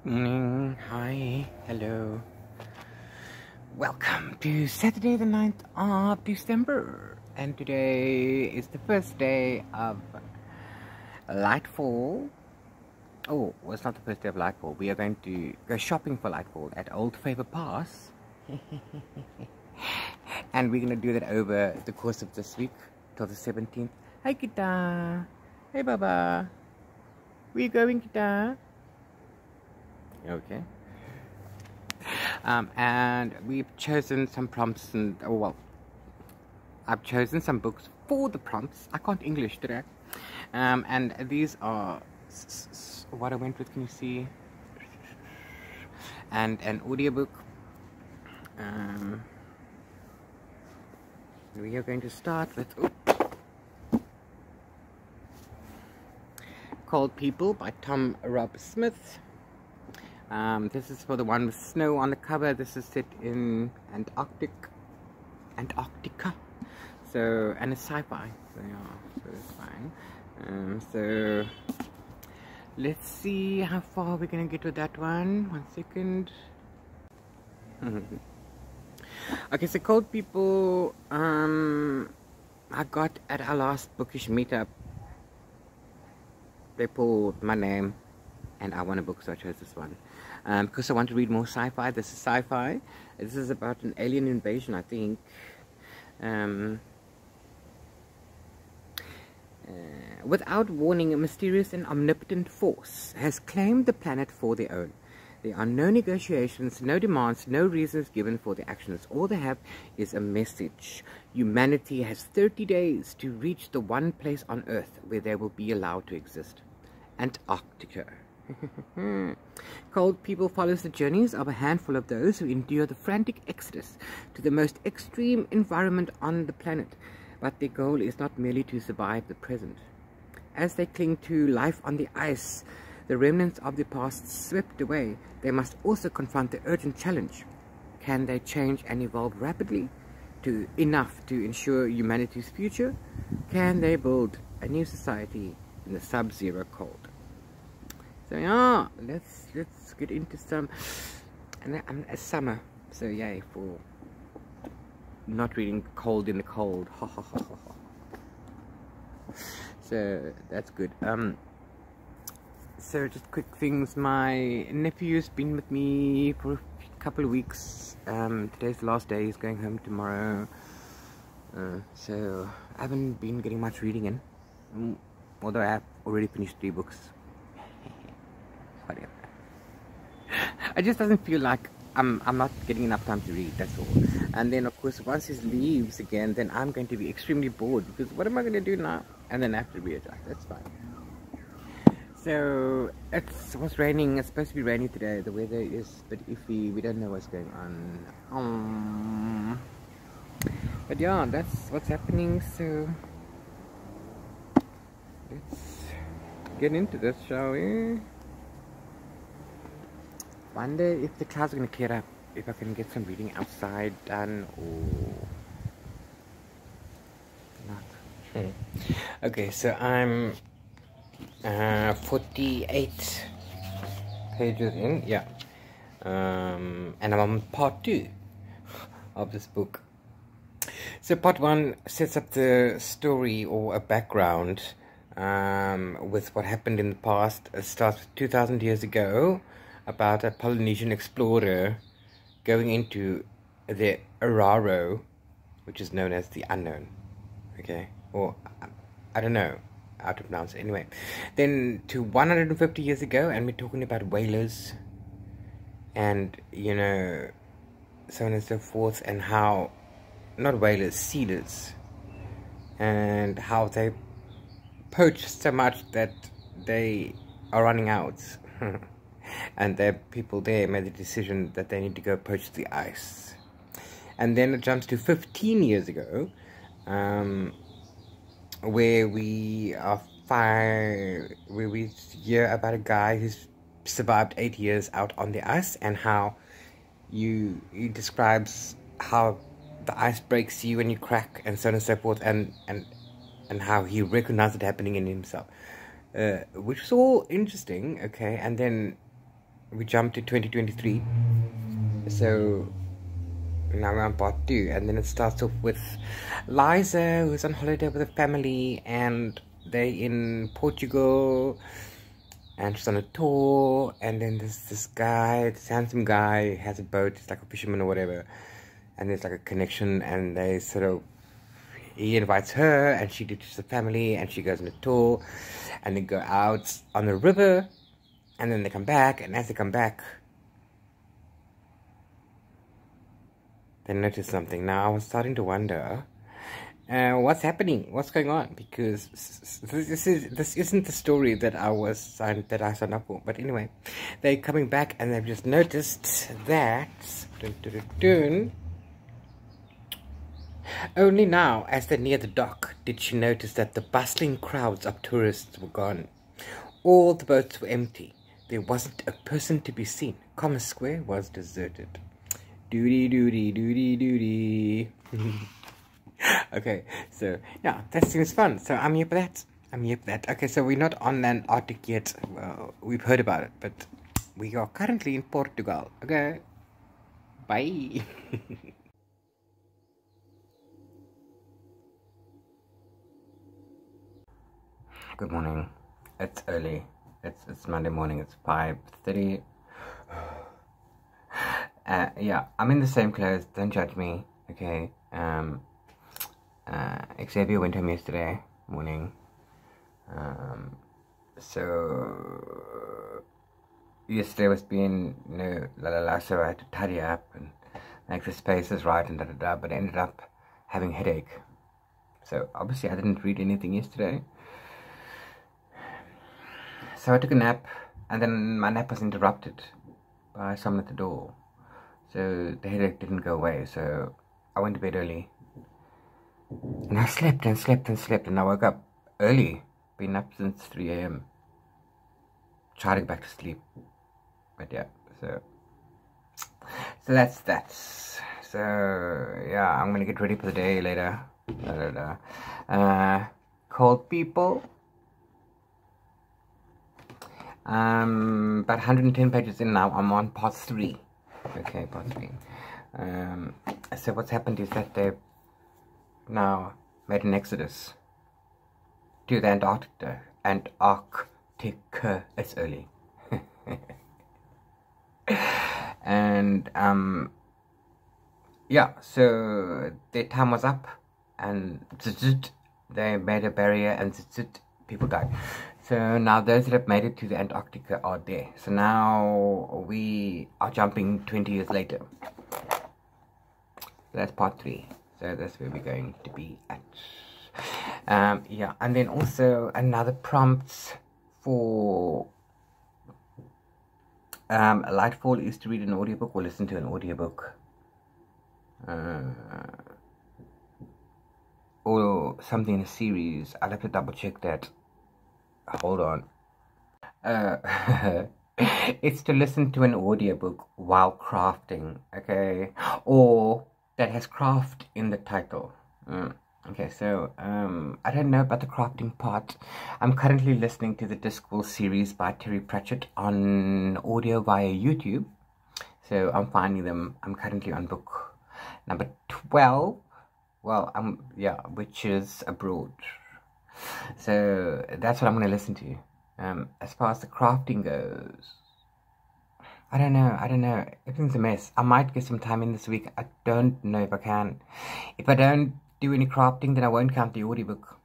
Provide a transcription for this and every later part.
Morning, hi, hello. Welcome to Saturday the 9th of December. And today is the first day of Lightfall. Oh, well, it's not the first day of Lightfall. We are going to go shopping for Lightfall at Old Favor Pass. And we're going to do that over the course of this week till the 17th. Hi, Kita. Hey, Baba. Where you going, Kita? Okay. And we've chosen some prompts and, I've chosen some books for the prompts. I can't English today. And these are what I went with, can you see? And an audiobook. We are going to start with Cold People by Tom Rob Smith. This is for the one with snow on the cover. This is set in Antarctica. So, and it's sci-fi. So yeah, so it's fine. So let's see how far we're gonna get with that one. 1 second. Okay, so Cold People, I got at our last bookish meetup. They pulled my name and I want a book, so I chose this one. Because I want to read more sci-fi. This is sci-fi. This is about an alien invasion, I think. Without warning, a mysterious and omnipotent force has claimed the planet for their own. There are no negotiations, no demands, no reasons given for their actions. All they have is a message. Humanity has 30 days to reach the one place on Earth where they will be allowed to exist. Antarctica. Cold People follows the journeys of a handful of those who endure the frantic exodus to the most extreme environment on the planet, but their goal is not merely to survive the present. As they cling to life on the ice, the remnants of the past swept away, they must also confront the urgent challenge. Can they change and evolve rapidly enough to ensure humanity's future? Can they build a new society in the sub-zero cold? So yeah, let's get into some, and it's summer, so yay for not reading Cold in the Cold. So that's good. So just quick things. My nephew's been with me for a couple of weeks. Today's the last day. He's going home tomorrow. So I haven't been getting much reading in, although I have already finished 3 books. Whatever. It just doesn't feel like I'm not getting enough time to read, that's all. And then of course once he leaves again, then I'm going to be extremely bored, because what am I going to do now? And then I have to readjust. That's fine. So it's raining. It's supposed to be raining today. The weather is a bit iffy. We don't know what's going on. But yeah, that's what's happening. So let's get into this, shall we? Wonder if the clouds are going to clear up, if I can get some reading outside done or not. Okay, so I'm 48 pages in, yeah, and I'm on part 2 of this book. So part 1 sets up the story or a background with what happened in the past. It starts with 2,000 years ago, about a Polynesian explorer going into the Araro, which is known as the unknown, okay, or I don't know how to pronounce it. Anyway, then to 150 years ago, and we're talking about whalers and, you know, so on and so forth, and how, not whalers, sealers, and how they poach so much that they are running out. And the people there made the decision that they need to go poach the ice. And then it jumps to 15 years ago, where we hear about a guy who's survived 8 years out on the ice, and how he describes how the ice breaks you when you crack, and so on and so forth, and how he recognized it happening in himself, which was all interesting. Okay, and then we jumped to 2023. So now we're on part 2, and then it starts off with Liza, who's on holiday with her family, and they're in Portugal, and she's on a tour, and then there's this guy, this handsome guy, has a boat, he's like a fisherman or whatever, and there's like a connection, and they sort of, he invites her, and she ditches the family, and she goes on a tour, and they go out on the river, and then they come back, and as they come back, they noticed something. Now I was starting to wonder, what's happening? What's going on? Because this isn't the story that I signed up for. But anyway, they're coming back and they've just noticed that only now, as they near the dock, did she notice that the bustling crowds of tourists were gone. All the boats were empty. There wasn't a person to be seen. Commerce Square was deserted. Doody. Okay, so yeah, that seems fun. So I'm here for that. Okay, so we're not on Antarctic yet. Well, we've heard about it, but we are currently in Portugal. Okay, bye. Good morning. It's early. It's Monday morning. It's 5:30. Yeah, I'm in the same clothes. Don't judge me, okay? Xavier went home yesterday morning. So yesterday was being, so I had to tidy up and make the spaces right and but I ended up having a headache. So obviously I didn't read anything yesterday. So I took a nap, and then my nap was interrupted by someone at the door. So the headache didn't go away, so I went to bed early. And I slept, and I woke up early. Been up since 3 a.m. Tried to get back to sleep. But yeah, so that's that. So yeah, I'm gonna get ready for the day later. Cold people. About 110 pages in now. I'm on part 3. Okay, part 3. So what's happened is that they've now made an exodus to the Antarctica. It's early. And yeah, so their time was up, and they made a barrier, and people died. So now those that have made it to the Antarctica are there. So now we are jumping 20 years later. So that's part 3. So that's where we're going to be at. Yeah, and then also another prompt for Lightfall is to read an audiobook or listen to an audiobook. Or something in a series. I'll have to double check that. Hold on. It's to listen to an audiobook while crafting, okay? Or that has craft in the title. Okay, so I don't know about the crafting part. I'm currently listening to the Discworld series by Terry Pratchett on audio via YouTube. So I'm finding them. I'm currently on book number 12. Well, Witches Abroad. So that's what I'm going to listen to. As far as the crafting goes, I don't know. Everything's a mess. I might get some time in this week. I don't know if I can. If I don't do any crafting, then I won't count the audiobook.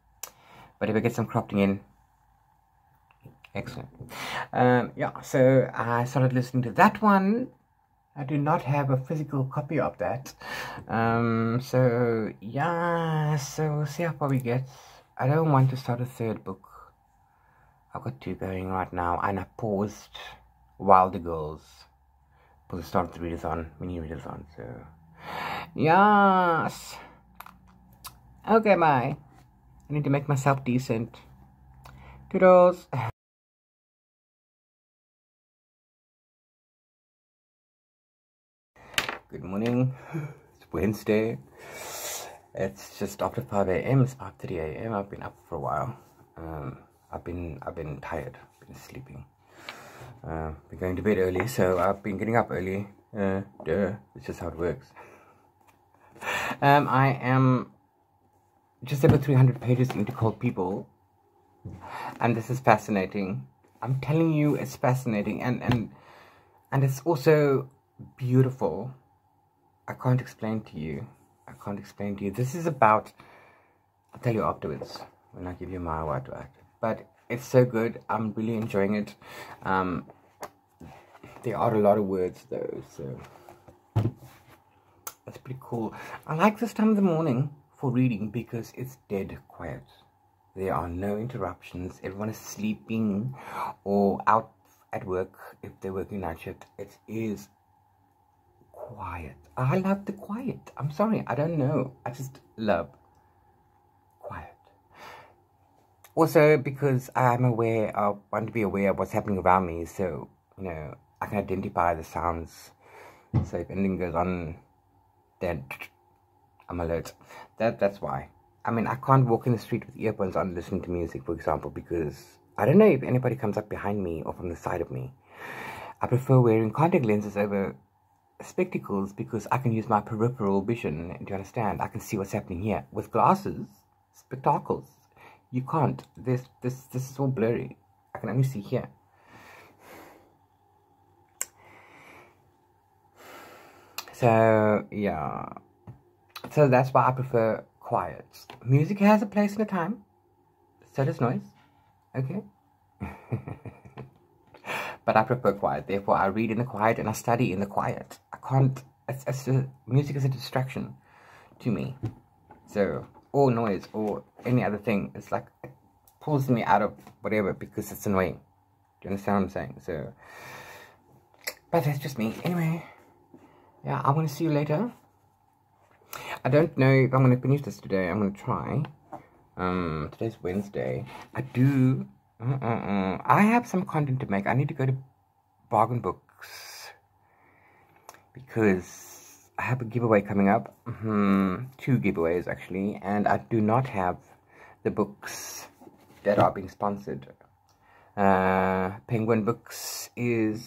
But if I get some crafting in, excellent. Yeah, so I started listening to that one. I do not have a physical copy of that. So yeah, so we'll see how far we get. I don't want to start a 3rd book. I've got 2 going right now, and I paused Wilder Girls for the start of the readathon, mini readathon. So yes. Okay, bye. I need to make myself decent. Toodles. Good morning. It's Wednesday. It's just after 5 a.m. It's 5:30 a.m. I've been up for a while. I've been tired. Been sleeping. Been going to bed early, so I've been getting up early. It's just how it works. I am just over 300 pages into Cold People, and this is fascinating. I'm telling you, it's fascinating, and it's also beautiful. I can't explain to you. This is about, I'll tell you afterwards when I give you my word. But it's so good. I'm really enjoying it. There are a lot of words though, so that's pretty cool. I like this time of the morning for reading because it's dead quiet. There are no interruptions. Everyone is sleeping or out at work if they're working night shift. It is quiet. I love the quiet. I'm sorry, I don't know. I just love quiet. Also, because I want to be aware of what's happening around me, so, you know, I can identify the sounds. So if anything goes on, then I'm alert. That's why. I mean, I can't walk in the street with earphones on listening to music, for example, because I don't know if anybody comes up behind me or from the side of me. I prefer wearing contact lenses over spectacles because I can use my peripheral vision. Do you understand? I can see what's happening here. With glasses, spectacles, you can't. This is all blurry. I can only see here. So yeah. So that's why I prefer quiet. Music has a place and a time. So does noise. Okay. But I prefer quiet. Therefore, I read in the quiet and I study in the quiet. I can't. Music is a distraction to me. So, or noise or any other thing. It's like it pulls me out of whatever because it's annoying. Do you understand what I'm saying? So, but that's just me. Anyway, yeah, I want to see you later. I don't know if I'm going to finish this today. I'm going to try. Today's Wednesday. I have some content to make. I need to go to Bargain Books because I have a giveaway coming up. 2 giveaways actually, and I do not have the books that are being sponsored. Penguin Books is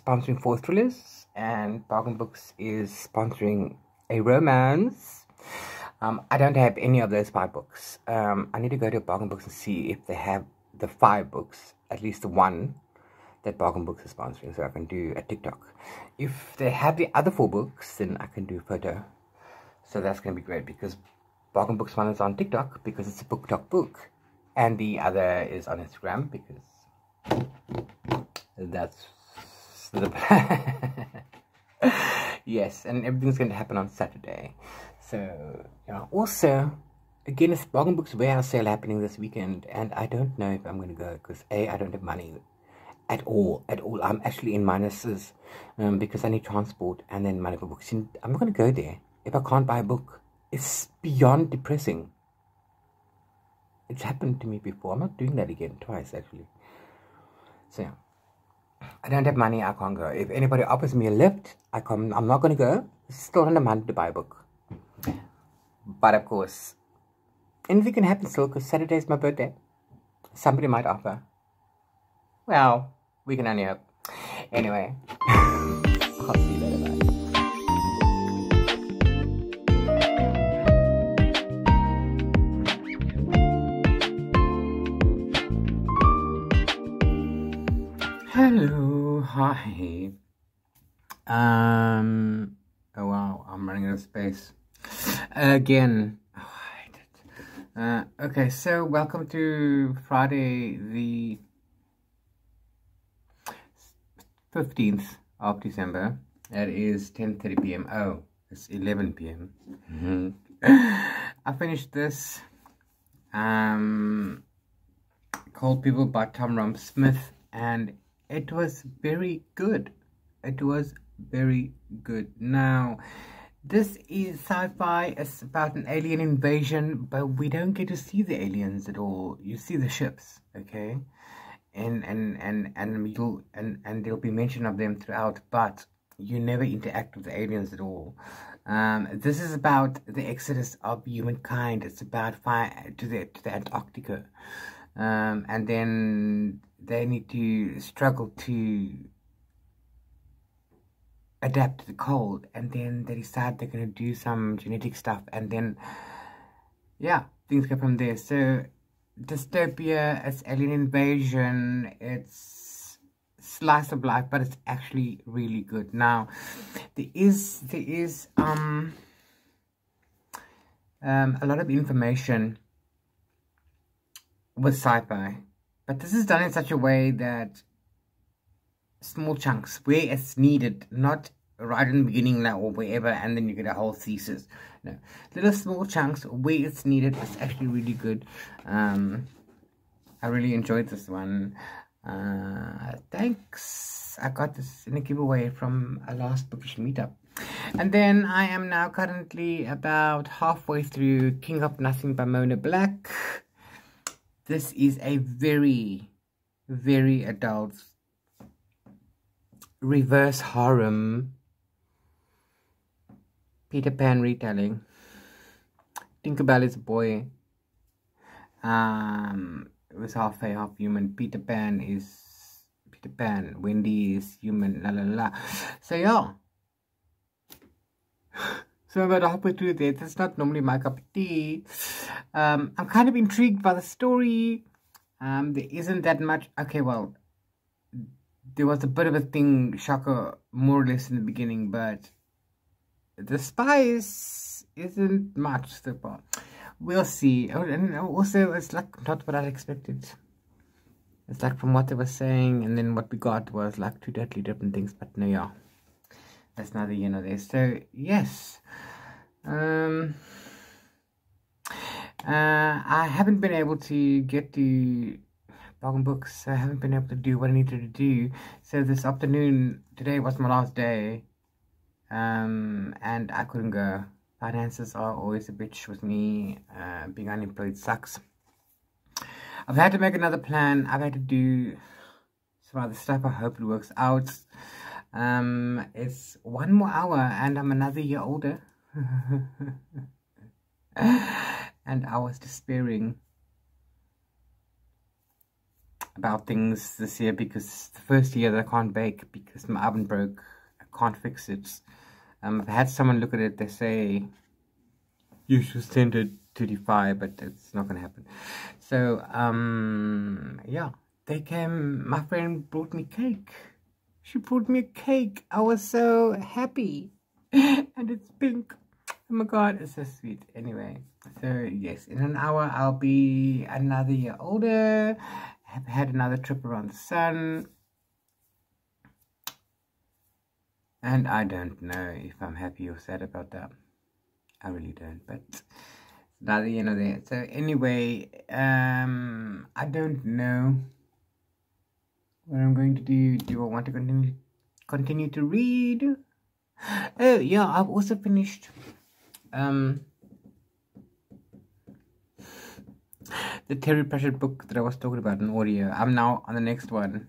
sponsoring 4 thrillers, and Bargain Books is sponsoring a romance. I don't have any of those 5 books. I need to go to Bargain Books and see if they have the 5 books, at least the one that Bargain Books is sponsoring, so I can do a TikTok. If they have the other 4 books, then I can do a photo. So that's going to be great because Bargain Books one is on TikTok because it's a book talk book, and the other is on Instagram because that's the plan. Yes, and everything's going to happen on Saturday. So, yeah. Also, again, it's Bargain Books warehouse sale happening this weekend, and I don't know if I'm going to go because I don't have money at all. I'm actually in minuses because I need transport and then money for books. And I'm not going to go there if I can't buy a book. It's beyond depressing. It's happened to me before. I'm not doing that again, twice actually. So yeah, I don't have money. I can't go. If anybody offers me a lift, I'm not going to go. It's still under money to buy a book. But of course, anything can happen still because Saturday is my birthday. Somebody might offer. Well, we can only hope. Anyway, I'll see you later. Bye. Hello, hi. Oh wow, I'm running out of space again. Oh, I hate it. Okay, so welcome to Friday the 15th of December. It is 10:30 p.m. Oh, it's 11 p.m. I finished this Cold People by Tom Rump Smith, and it was very good. It was very good. Now, this is sci-fi. It's about an alien invasion, but we don't get to see the aliens at all. You see the ships, okay? And there'll be mention of them throughout, but you never interact with the aliens at all. This is about the exodus of humankind. It's about fire to the Antarctica. and then they need to struggle to adapt to the cold, and then they decide they're going to do some genetic stuff, and then yeah, things go from there. So dystopia, it's alien invasion, it's slice of life, but it's actually really good. Now there is a lot of information with sci-fi, but this is done in such a way that small chunks where it's needed, not right in the beginning now or wherever, and then you get a whole thesis. No, little small chunks where it's needed. It's actually really good. I really enjoyed this one. Thanks. I got this in a giveaway from a last bookish meetup. And then I am now currently about halfway through King of Nothing by Mona Black. This is a very, very adult reverse harem Peter Pan retelling. Tinkerbell is a boy. It was half fae, half human. Peter Pan is Peter Pan. Wendy is human. La la la. So yeah. So I'm about halfway through this. It's not normally my cup of tea. I'm kind of intrigued by the story. There isn't that much. Okay, well, there was a bit of a thing, shocker, more or less in the beginning, but the spice isn't much so far. We'll see. Oh, and also, it's like not what I expected. It's like from what they were saying, and then what we got was like two totally different things. But no, yeah, that's neither here nor there. So yes, I haven't been able to get to bargain books. I haven't been able to do what I needed to do. So this afternoon, today was my last day, and I couldn't go. Finances are always a bitch with me. Being unemployed sucks. I've had to make another plan. I've had to do some other stuff. I hope it works out. It's 1 more hour and I'm another year older. And I was despairing about things this year because the first year that I can't bake because my oven broke. I can't fix it. I've had someone look at it. They say you should send it to Defy, but it's not gonna happen. So yeah, they came. My friend brought me cake. She brought me a cake. I was so happy. And it's pink. Oh my god, it's so sweet. Anyway, so yes, in an hour I'll be another year older. Have had another trip around the sun. And I don't know if I'm happy or sad about that. I really don't, but neither here nor there. So anyway, I don't know what I'm going to do. Do I want to continue to read? Oh yeah, I've also finished the Terry Pratchett book that I was talking about in audio. I'm now on the next one.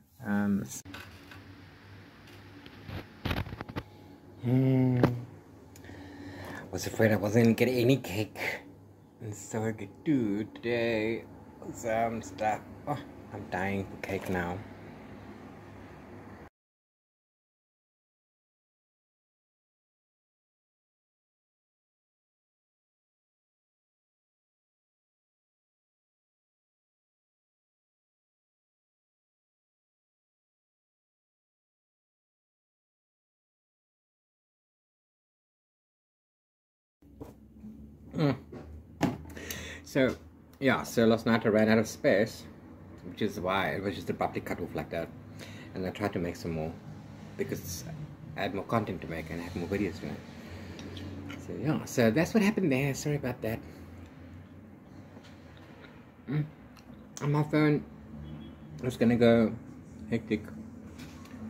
Was afraid I wasn't getting any cake, and so I could do today some stuff. Oh, I'm dying for cake now. So, yeah, so last night I ran out of space, which is why it was just abruptly cut off like that. And I tried to make some more, because I had more content to make and I had more videos to make. So, yeah, so that's what happened there. Sorry about that. On my phone, I was gonna go hectic.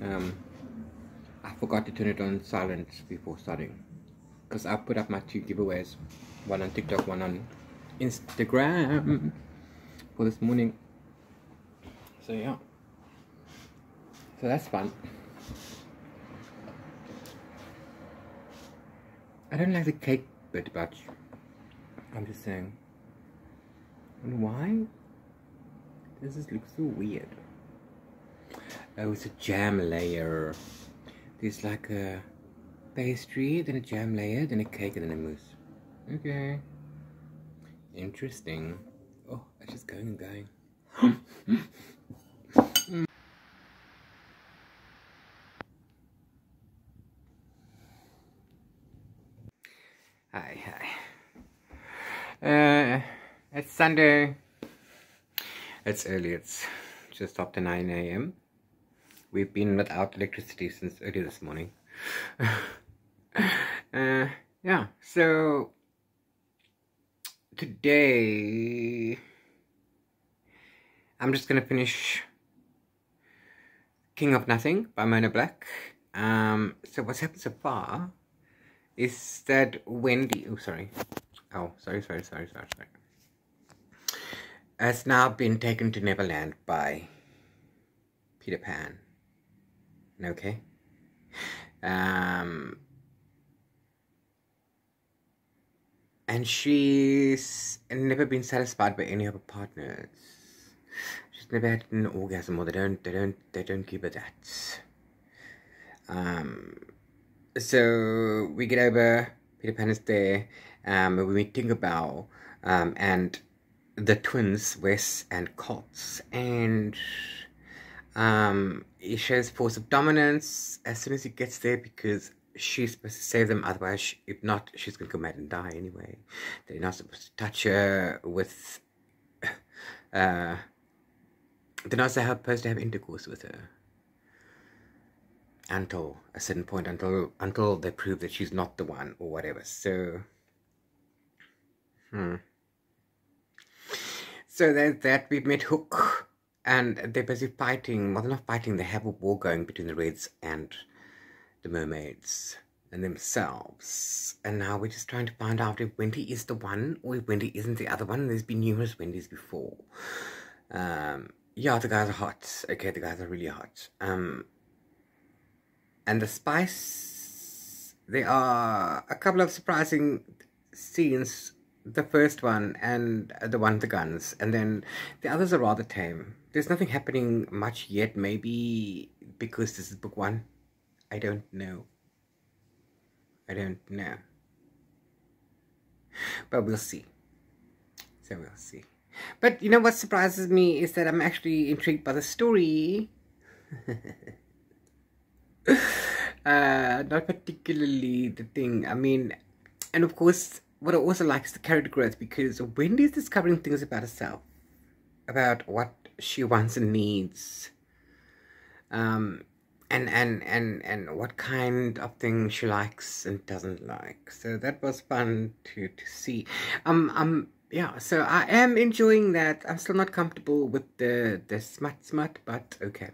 I forgot to turn it on silent before starting, because I put up my 2 giveaways, one on TikTok, one on Instagram for this morning. So yeah, so that's fun. I don't like the cake bit, but I'm just saying. And why? This just looks so weird. Oh, it's a jam layer. There's like a pastry, then a jam layer, then a cake, and then a mousse. Okay. Interesting. Oh, it's just going and going. Hi. It's Sunday. It's early. It's just after 9 a.m. We've been without electricity since early this morning. Yeah, so today I'm just gonna finish King of Nothing by Mona Black. So what's happened so far is that Wendy, sorry, has now been taken to Neverland by Peter Pan. Okay. And she's never been satisfied by any of her partners. She's never had an orgasm, or they don't give her that. So we get over, Peter Pan is there, we meet Tinkerbell, and the twins, Wes and Cots, and he shows force of dominance as soon as he gets there, because she's supposed to save them, otherwise, if not, she's going to go mad and die anyway. They're not supposed to touch her with, they're not supposed to have intercourse with her until a certain point, until they prove that she's not the one, or whatever. So, So there's that. We've met Hook, and they're busy fighting. Well, they're not fighting, they have a war going between the Reds and the mermaids and themselves. And now we're just trying to find out if Wendy is the one, or if Wendy isn't the other one. There's been numerous Wendys before. Yeah, the guys are hot. Okay, the guys are really hot. And the spice, there are a couple of surprising scenes. The first one and the one with the guns, and then the others are rather tame. There's nothing happening much yet, maybe because this is book one. I don't know. But we'll see. So we'll see. But you know what surprises me is that I'm actually intrigued by the story. Not particularly the thing. I mean, and of course, what I also like is the character growth, because Wendy's discovering things about herself, about what she wants and needs, and what kind of things she likes and doesn't like. So that was fun to see. Yeah, so I am enjoying that. I'm still not comfortable with the smut, but okay.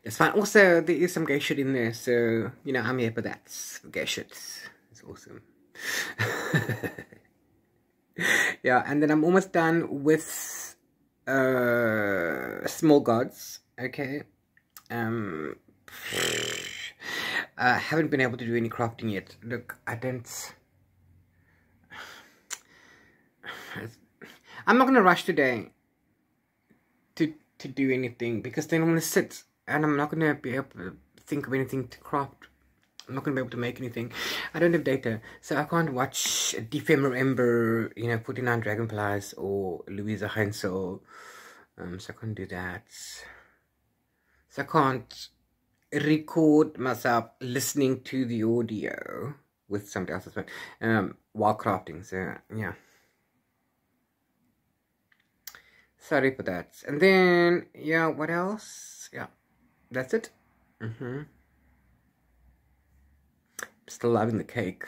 That's fine. Also, there is some gay shit in there, so, you know, I'm here for that. Gay shit. It's awesome. Yeah, and then I'm almost done with Small Gods. Okay. I haven't been able to do any crafting yet. Look, I'm not gonna rush today to do anything, because then I'm gonna sit and I'm not gonna be able to think of anything to craft. I'm not going to be able to make anything. I don't have data, so I can't watch Defember Ember, you know, 49 Dragonflies, or Louisa Hensel. So I can't do that. So I can't record myself listening to the audio with somebody else's phone while crafting. So yeah. Sorry for that. And then, yeah, what else? Yeah, that's it. Still loving the cake.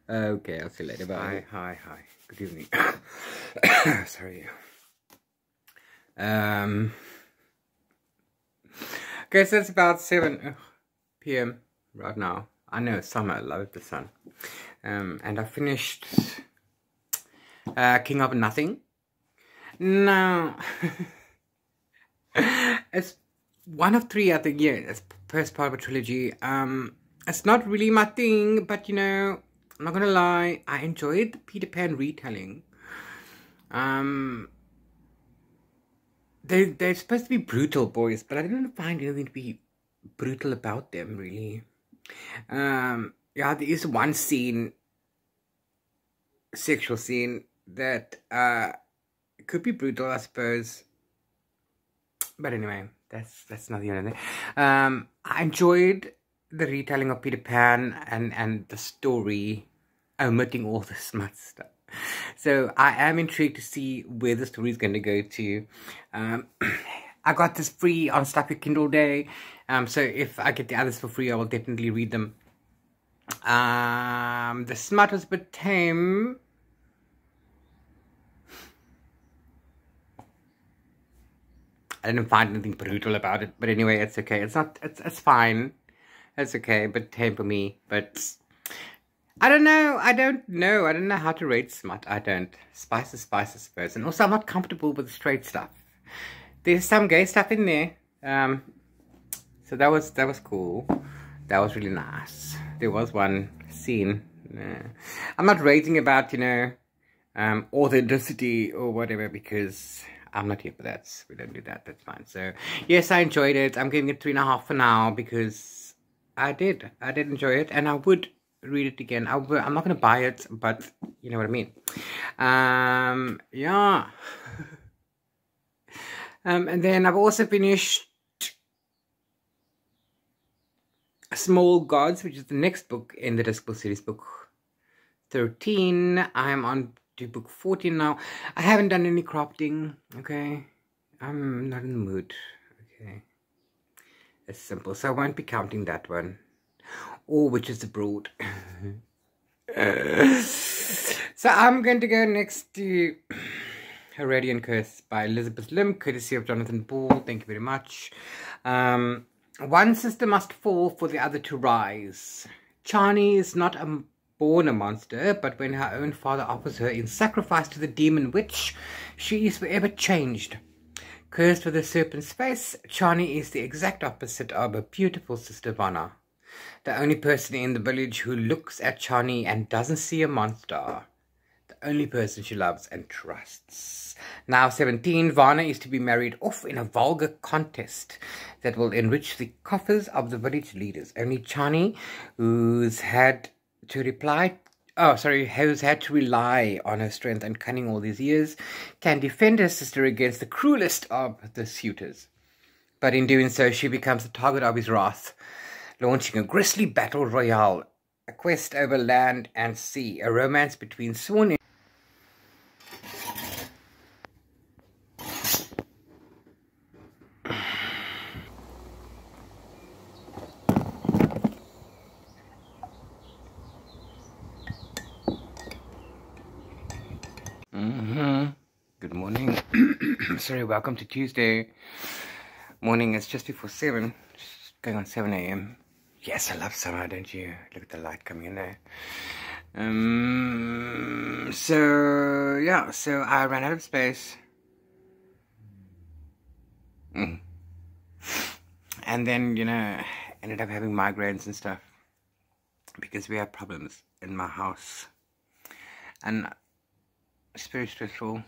Okay, I'll see you later. Bye. Hi. Good evening. Sorry. Okay, so it's about 7 p.m. right now. I know it's summer. I love the sun. And I finished King of Nothing. Now, it's one of 3, I think. Yeah, it's first part of a trilogy. It's not really my thing, but you know, I'm not gonna lie, I enjoyed the Peter Pan retelling. They're supposed to be brutal boys, but I didn't find anything to be brutal about them, really. Yeah, there is one sexual scene that could be brutal, I suppose. But anyway, that's not the only thing. I enjoyed the retelling of Peter Pan and the story, omitting all the smut stuff. So I am intrigued to see where the story is going to go to. I got this free on Stop Your Kindle Day. So if I get the others for free, I will definitely read them. The smut was a bit tame. I didn't find anything brutal about it, but anyway, it's okay. It's fine. It's okay, but tame for me. But I don't know. I don't know how to rate smut. I don't. Spice is spice, I suppose. And also, I'm not comfortable with the straight stuff. There's some gay stuff in there. So that was cool. That was really nice. There was one scene. I'm not rating about, you know, authenticity or whatever, because I'm not here for that. We don't do that. That's fine. So yes, I enjoyed it. I'm giving it 3.5 for now because I did enjoy it, and I would read it again. I'm not going to buy it, but you know what I mean. Yeah. And then I've also finished Small Gods, which is the next book in the Discworld series, book 13. I'm on to book 14 now. I haven't done any crafting, okay? I'm not in the mood, okay? It's simple, so I won't be counting that one. Or Witches Abroad. So I'm going to go next to Heredian Curse by Elizabeth Lim, courtesy of Jonathan Ball. Thank you very much. One sister must fall for the other to rise. Chani is not born a monster, but when her own father offers her in sacrifice to the demon witch, she is forever changed. Cursed with a serpent's face, Chani is the exact opposite of her beautiful sister Vanna, the only person in the village who looks at Chani and doesn't see a monster. The only person she loves and trusts. Now 17, Vanna is to be married off in a vulgar contest that will enrich the coffers of the village leaders. Only Chani, who's had to rely on her strength and cunning all these years, can defend her sister against the cruelest of the suitors. But in doing so, she becomes the target of his wrath, launching a grisly battle royale, a quest over land and sea, a romance between sworn Good morning. Sorry, welcome to Tuesday morning. It's just before 7, just going on 7 a.m. Yes, I love summer, don't you? Look at the light coming in there. So yeah, so I ran out of space. And then, you know, ended up having migraines and stuff because we have problems in my house. And it's very stressful.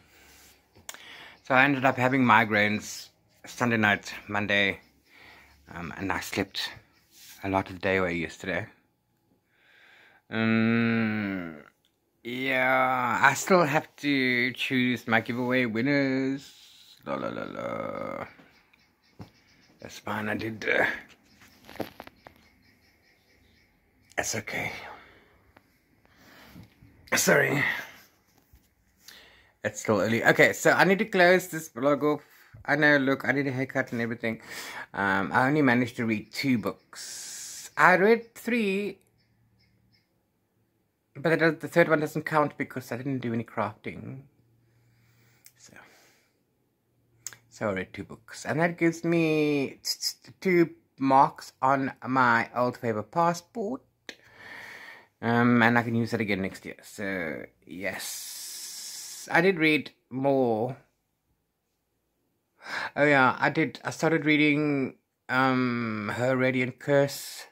So I ended up having migraines Sunday night, Monday, and I slept a lot of the day away yesterday. Yeah, I still have to choose my giveaway winners. That's fine, I did. That's okay. Sorry. It's still early. Okay, so I need to close this vlog off. I know, look, I need a haircut and everything. I only managed to read 2 books. I read 3, but the third one doesn't count because I didn't do any crafting. So I read 2 books. And that gives me 2 marks on my old favor passport. And I can use that again next year. So, yes. I did read more. Oh yeah, I started reading Her Radiant Curse,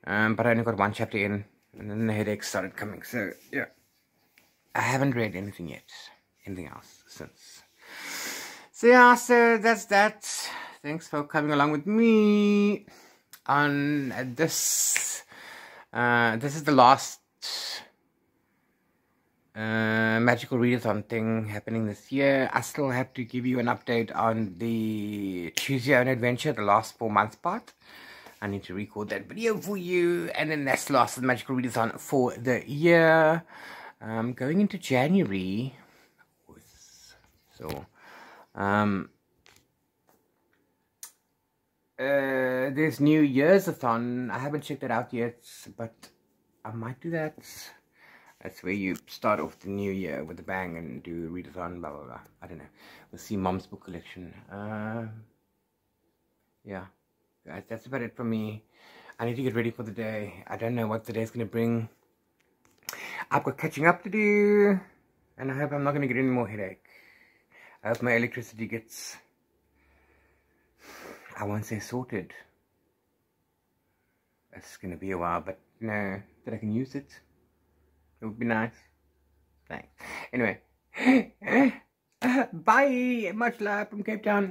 but I only got 1 chapter in, and then the headaches started coming. So yeah, I haven't read anything yet. anything else since. So yeah, so that's that. Thanks for coming along with me on this. This is the last magical readathon thing happening this year. I still have to give you an update on the Choose Your Own Adventure, the last 4 months part. I need to record that video for you, and then that's the last of the magical readathon for the year. Going into January, so there's New Year's-a-thon. I haven't checked that out yet, but I might do that. That's where you start off the new year with a bang and do readathon, blah blah blah. I don't know. We'll see Mom's book collection. Yeah, that's about it from me. I need to get ready for the day. I don't know what the day's gonna bring. I've got catching up to do, and I hope I'm not gonna get any more headache. I hope my electricity gets, I won't say sorted. It's gonna be a while, but no, that I can use it. It would be nice. Thanks. Anyway, bye. Much love from Cape Town.